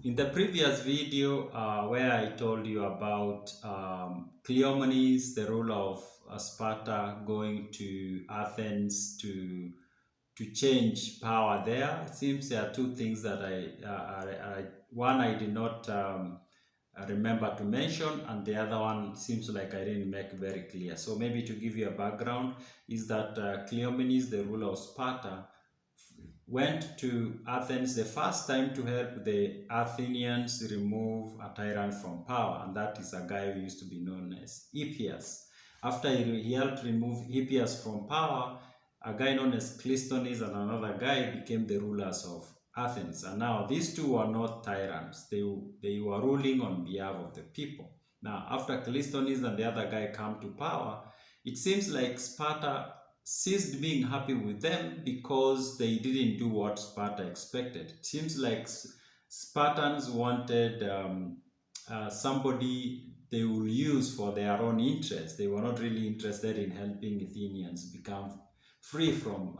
In the previous video, where I told you about Cleomenes, the ruler of Sparta, going to Athens to change power there, it seems there are two things that one I did not remember to mention, and the other one seems like I didn't make very clear. So maybe to give you a background, is that Cleomenes, the ruler of Sparta, went to Athens the first time to help the Athenians remove a tyrant from power, and that is a guy who used to be known as Hippias. After he helped remove Hippias from power, a guy known as Cleisthenes and another guy became the rulers of Athens. And now these two were not tyrants. They were ruling on behalf of the people. Now, after Cleisthenes and the other guy come to power, it seems like Sparta ceased being happy with them because they didn't do what Sparta expected. It seems like Spartans wanted somebody they will use for their own interest. They were not really interested in helping Athenians become free from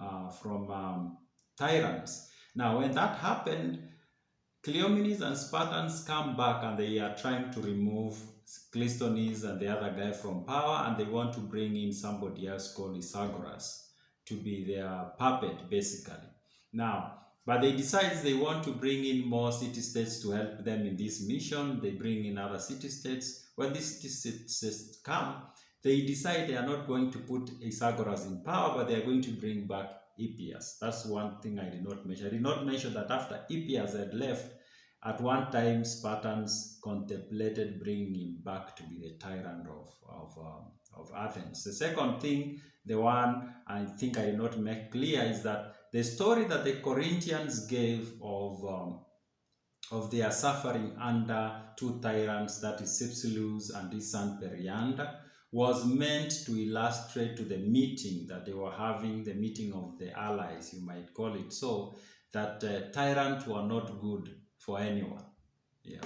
tyrants. Now, when that happened, Cleomenes and Spartans come back and they are trying to remove Cleisthenes and the other guy from power, and they want to bring in somebody else called Isagoras to be their puppet, basically. Now, but they decide they want to bring in more city-states to help them in this mission. They bring in other city-states. When these city-states come, they decide they are not going to put Isagoras in power, but they are going to bring back Hippias. That's one thing I did not mention. I did not mention that after Hippias had left, at one time Spartans contemplated bringing him back to be the tyrant of Athens. The second thing, the one I think I did not make clear, is that the story that the Corinthians gave of their suffering under two tyrants, that is Cypselus and his son Periander, was meant to illustrate to the meeting that they were having, the meeting of the allies, you might call it so, that tyrants were not good for anyone. Yeah.